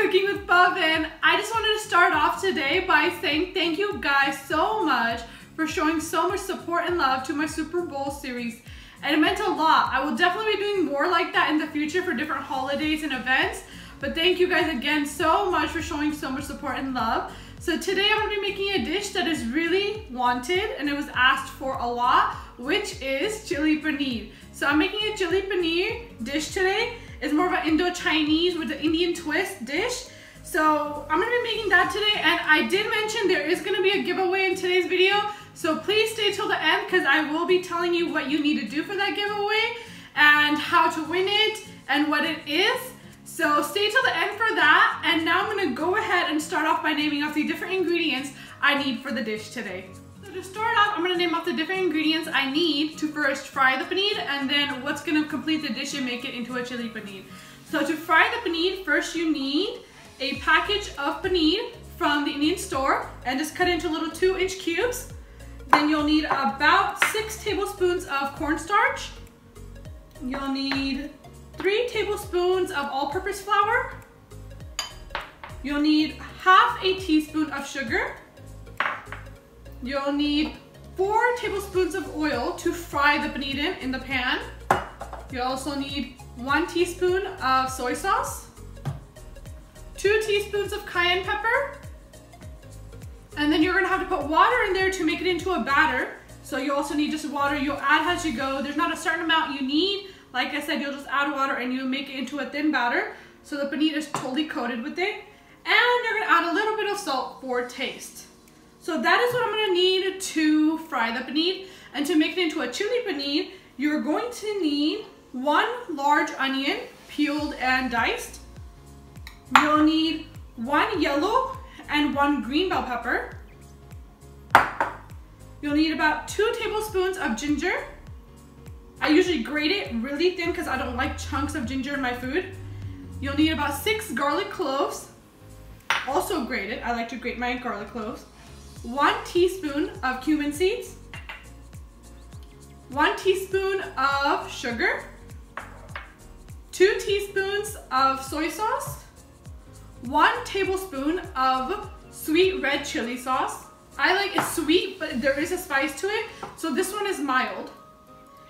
Cooking with Pawan. I just wanted to start off today by saying thank you guys so much for showing so much support and love to my Super Bowl series. And it meant a lot. I will definitely be doing more like that in the future for different holidays and events. But thank you guys again so much for showing so much support and love. So today I'm going to be making a dish that is really wanted and it was asked for a lot, which is chili paneer. So I'm making a chili paneer dish today. It's more of an Indo-Chinese with an Indian twist dish. So I'm going to be making that today, and I did mention there is going to be a giveaway in today's video. So please stay till the end because I will be telling you what you need to do for that giveaway and how to win it and what it is. So stay till the end for that. And now I'm going to go ahead and start off by naming off the different ingredients I need for the dish today. So to start off, I'm going to name off the different ingredients I need to first fry the paneer and then what's going to complete the dish and make it into a chili paneer. So to fry the paneer, first you need a package of paneer from the Indian store and just cut into little 2-inch cubes. Then you'll need about 6 tablespoons of cornstarch. You'll need 3 tablespoons of all-purpose flour. You'll need half a teaspoon of sugar. You'll need 4 tablespoons of oil to fry the paneer in the pan. You'll also need 1 teaspoon of soy sauce, 2 teaspoons of cayenne pepper, and then you're gonna have to put water in there to make it into a batter. So you also need just water. You'll add as you go. There's not a certain amount you need. Like I said, you'll just add water and you'll make it into a thin batter. So the paneer is totally coated with it. And you're gonna add a little bit of salt for taste. So that is what I'm gonna need to fry the paneer. And to make it into a chili paneer, you're going to need 1 large onion, peeled and diced. You'll need 1 yellow and 1 green bell pepper. You'll need about 2 tablespoons of ginger. I usually grate it really thin because I don't like chunks of ginger in my food. You'll need about 6 garlic cloves, also grated. I like to grate my garlic cloves. 1 teaspoon of cumin seeds, 1 teaspoon of sugar, 2 teaspoons of soy sauce, 1 tablespoon of sweet red chili sauce. I like it sweet, but there is a spice to it, so this one is mild.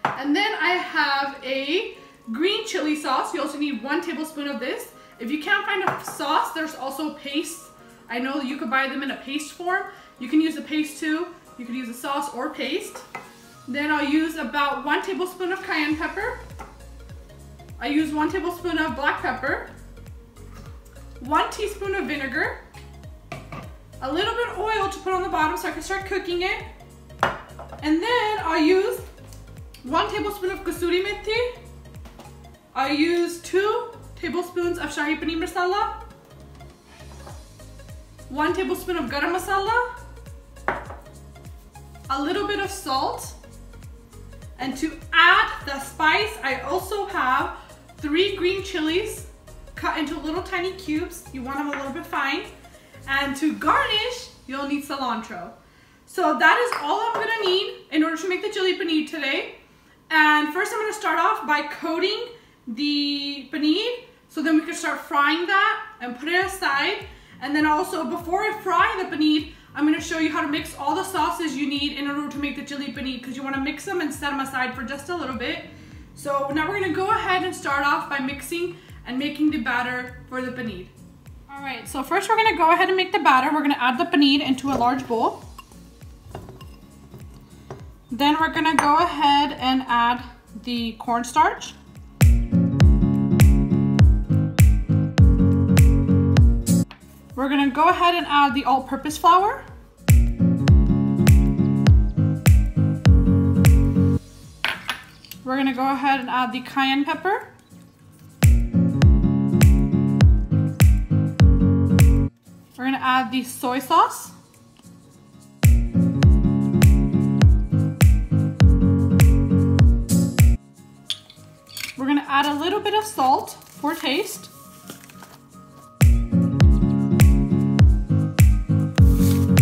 And then I have a green chili sauce. You also need 1 tablespoon of this. If you can't find a sauce, there's also paste. I know you could buy them in a paste form. You can use a paste too. You could use a sauce or paste. Then I'll use about 1 tablespoon of cayenne pepper. I use 1 tablespoon of black pepper, 1 teaspoon of vinegar, a little bit of oil to put on the bottom so I can start cooking it. And then I'll use 1 tablespoon of Kasoori Methi. I'll use 2 tablespoons of Shahi Paneer Masala, 1 tablespoon of Garam Masala, a little bit of salt, and to add the spice, I also have 3 green chilies cut into little tiny cubes. You want them a little bit fine. And to garnish, you'll need cilantro. So that is all I'm gonna need in order to make the chili paneer today. And first I'm gonna start off by coating the paneer, so then we can start frying that and put it aside. And then also, before I fry the paneer, I'm gonna show you how to mix all the sauces you need in order to make the chili paneer, because you wanna mix them and set them aside for just a little bit. So now we're gonna go ahead and start off by mixing and making the batter for the paneer. All right, so first we're gonna go ahead and make the batter. We're gonna add the paneer into a large bowl. Then we're gonna go ahead and add the cornstarch. We're gonna go ahead and add the all-purpose flour. We're gonna go ahead and add the cayenne pepper. We're gonna add the soy sauce. We're gonna add a little bit of salt for taste.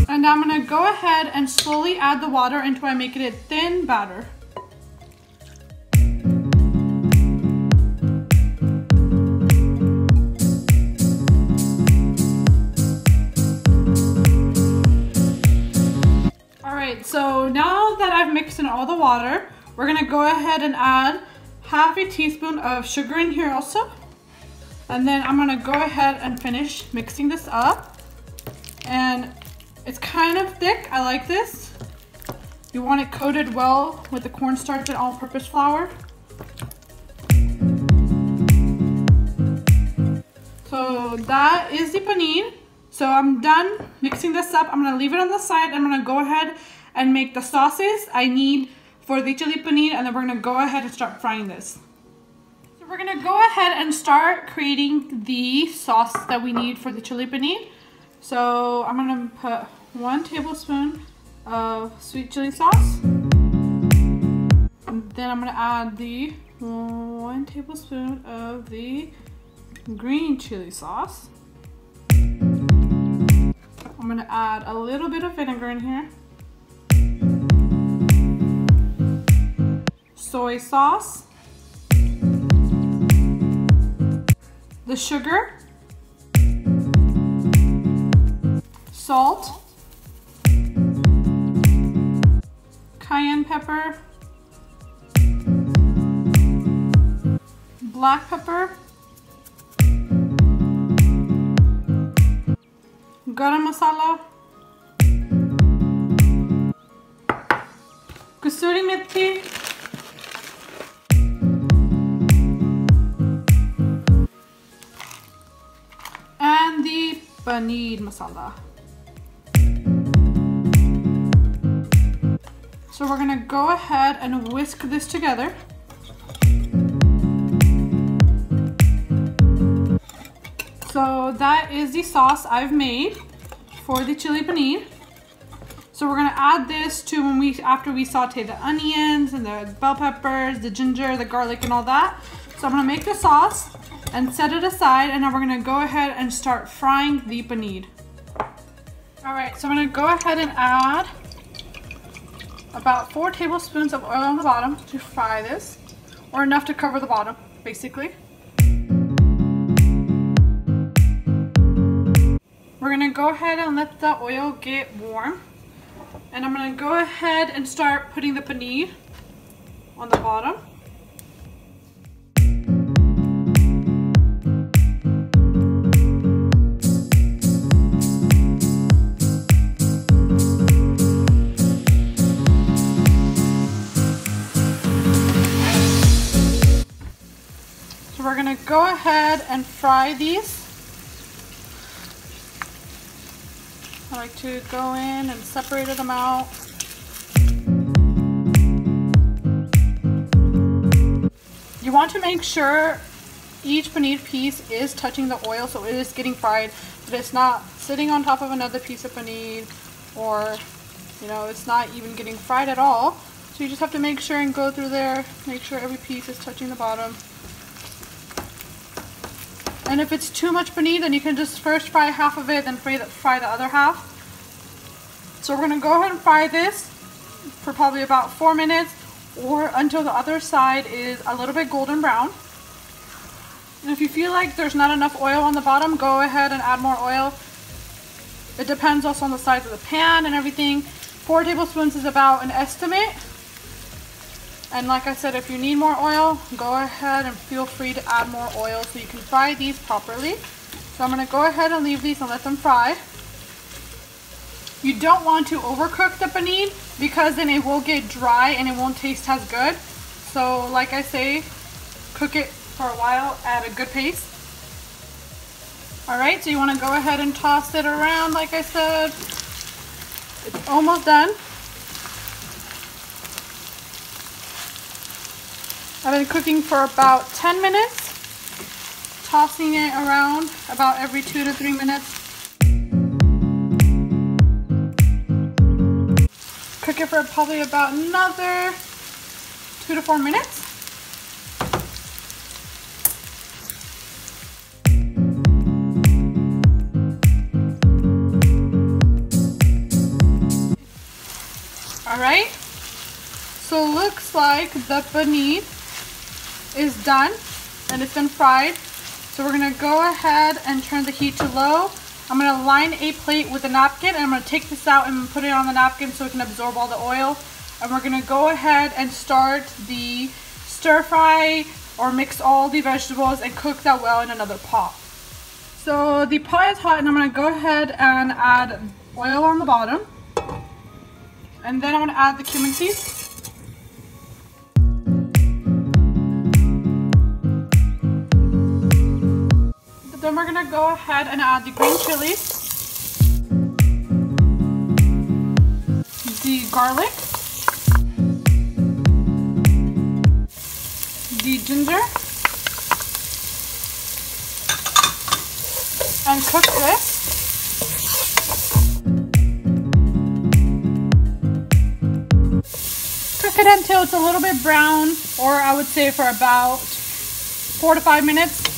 And I'm gonna go ahead and slowly add the water until I make it a thin batter. all the water. We're gonna go ahead and add half a teaspoon of sugar in here also. And then I'm gonna go ahead and finish mixing this up. And it's kind of thick, I like this. You want it coated well with the cornstarch and all-purpose flour. So that is the paneer. So I'm done mixing this up. I'm gonna leave it on the side. I'm gonna go ahead and make the sauces I need for the chili paneer, and then we're gonna go ahead and start frying this. So we're gonna go ahead and start creating the sauce that we need for the chili paneer. So I'm gonna put 1 tablespoon of sweet chili sauce. And then I'm gonna add the 1 tablespoon of the green chili sauce. I'm gonna add a little bit of vinegar in here. Soy sauce. The sugar. Salt. Cayenne pepper. Black pepper. Garam Masala, Kasoori Methi, and the Paneer Masala. So we're gonna go ahead and whisk this together. So that is the sauce I've made for the chili paneer. So we're gonna add this to after we saute the onions and the bell peppers, the ginger, the garlic, and all that. So I'm gonna make the sauce and set it aside, and now we're gonna go ahead and start frying the paneer. All right, so I'm gonna go ahead and add about 4 tablespoons of oil on the bottom to fry this, or enough to cover the bottom, basically. We're gonna go ahead and let the oil get warm. And I'm gonna go ahead and start putting the paneer on the bottom. So we're gonna go ahead and fry these. I like to go in and separate them out. You want to make sure each paneer piece is touching the oil, so it is getting fried, but it's not sitting on top of another piece of paneer, or it's not even getting fried at all. So you just have to make sure and go through there, make sure every piece is touching the bottom. And if it's too much paneer, then you can just first fry half of it, then fry the other half. So we're gonna go ahead and fry this for probably about 4 minutes, or until the other side is a little bit golden brown. And if you feel like there's not enough oil on the bottom, go ahead and add more oil. It depends also on the size of the pan and everything. 4 tablespoons is about an estimate. And like I said, if you need more oil, go ahead and feel free to add more oil so you can fry these properly. So I'm gonna go ahead and leave these and let them fry. You don't want to overcook the paneer because then it will get dry and it won't taste as good. So like I say, cook it for a while at a good pace. Alright, so you want to go ahead and toss it around like I said. It's almost done. I've been cooking for about 10 minutes, tossing it around about every 2 to 3 minutes. Cook it for probably about another 2 to 4 minutes. All right, so looks like the paneer is done and it's been fried. So we're gonna go ahead and turn the heat to low. I'm gonna line a plate with a napkin and I'm gonna take this out and put it on the napkin so it can absorb all the oil. And we're gonna go ahead and start the stir fry or mix all the vegetables and cook that well in another pot. So the pot is hot and I'm gonna go ahead and add oil on the bottom. And then I'm gonna add the cumin seeds. Then we're gonna go ahead and add the green chilies, the garlic, the ginger, and cook this. Cook it until it's a little bit brown, or I would say for about 4 to 5 minutes.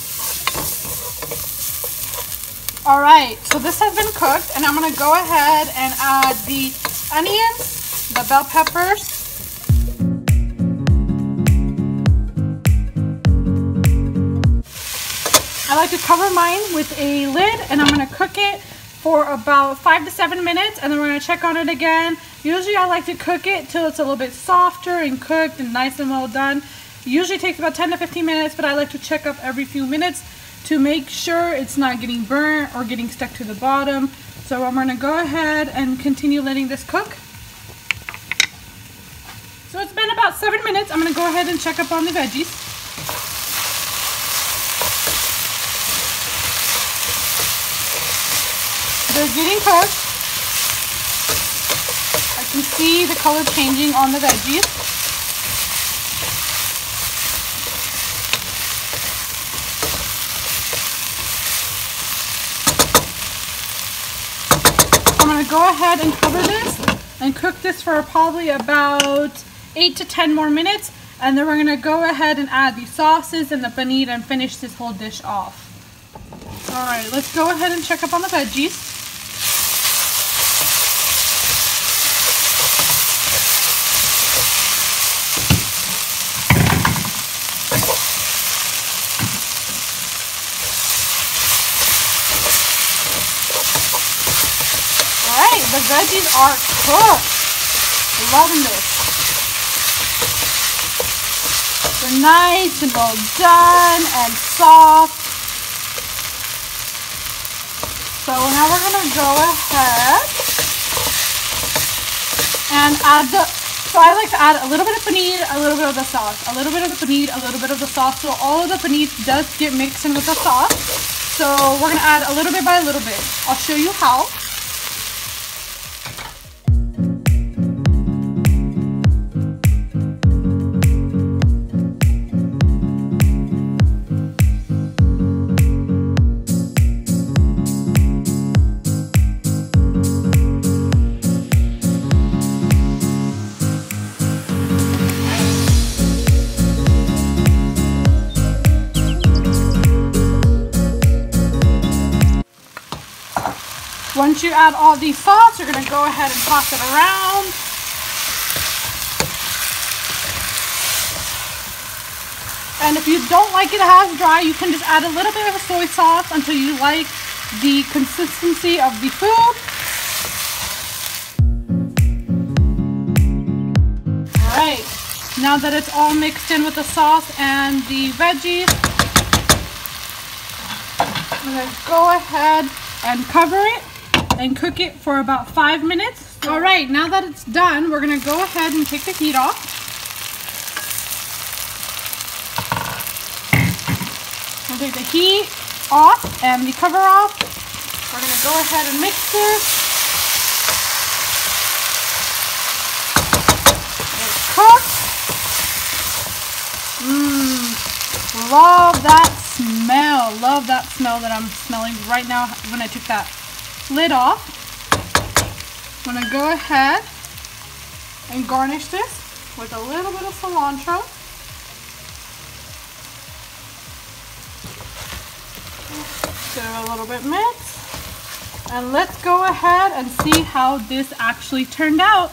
Alright, so this has been cooked and I'm going to go ahead and add the onions, the bell peppers, I like to cover mine with a lid and I'm going to cook it for about 5 to 7 minutes and then we're going to check on it again. Usually I like to cook it till it's a little bit softer and cooked and nice and well done. It usually takes about 10 to 15 minutes, but I like to check up every few minutes to make sure it's not getting burnt or getting stuck to the bottom. So I'm going to go ahead and continue letting this cook. So it's been about 7 minutes. I'm going to go ahead and check up on the veggies. They're getting cooked. I can see the color changing on the veggies. I'm going to go ahead and cover this and cook this for probably about 8 to 10 more minutes, and then we're going to go ahead and add the sauces and the paneer and finish this whole dish off. Alright, let's go ahead and check up on the veggies. The veggies are cooked. Loving this. They're nice and well done and soft. So now we're going to go ahead and add so I like to add a little bit of paneer, a little bit of the sauce, a little bit of the paneer, a little bit of the sauce. So all of the paneer does get mixed in with the sauce. So we're going to add a little bit by a little bit. I'll show you how. Once you add all the sauce, you're going to go ahead and toss it around. And if you don't like it half dry, you can just add a little bit of soy sauce until you like the consistency of the food. Alright, now that it's all mixed in with the sauce and the veggies, I'm going to go ahead and cover it and cook it for about 5 minutes. Alright, now that it's done, we're going to go ahead and take the heat off. We'll take the heat off and the cover off. We're going to go ahead and mix this. It's cooked. Love that smell. Love that smell that I'm smelling right now when I took that lid off. I'm going to go ahead and garnish this with a little bit of cilantro. Give it a little bit mix. And let's go ahead and see how this actually turned out.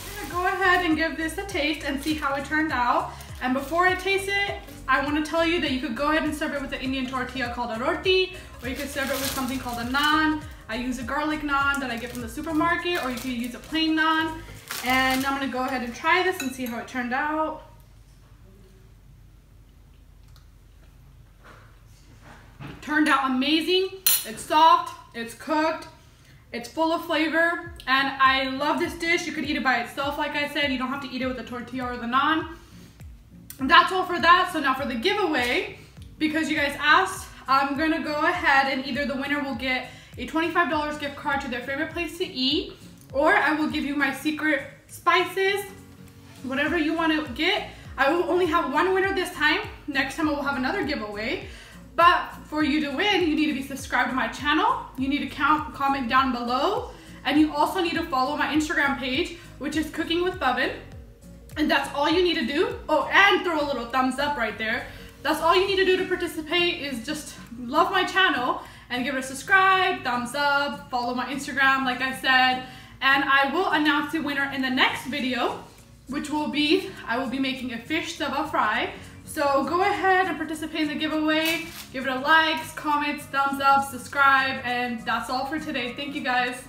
I'm going to go ahead and give this a taste and see how it turned out. And before I taste it, I want to tell you that you could go ahead and serve it with an Indian tortilla called a roti, or you could serve it with something called a naan. I use a garlic naan that I get from the supermarket, or you could use a plain naan. And I'm gonna go ahead and try this and see how it turned out. Turned out amazing. It's soft, it's cooked, it's full of flavor, and I love this dish. You could eat it by itself, like I said. You don't have to eat it with the tortilla or the naan. And that's all for that. So now for the giveaway, because you guys asked, I'm gonna go ahead and either the winner will get a $25 gift card to their favorite place to eat, or I will give you my secret spices, whatever you want to get. I will only have one winner this time. Next time I will have another giveaway. But for you to win, you need to be subscribed to my channel. You need to comment down below. And you also need to follow my Instagram page, which is Cooking with Pawan. And that's all you need to do. Oh, and throw a little thumbs up right there. That's all you need to do to participate, is just love my channel and give it a subscribe, thumbs up, follow my Instagram, like I said. And I will announce the winner in the next video, which will be, I will be making a fish tava fry. So go ahead and participate in the giveaway. Give it a like, comments, thumbs up, subscribe, and that's all for today. Thank you guys.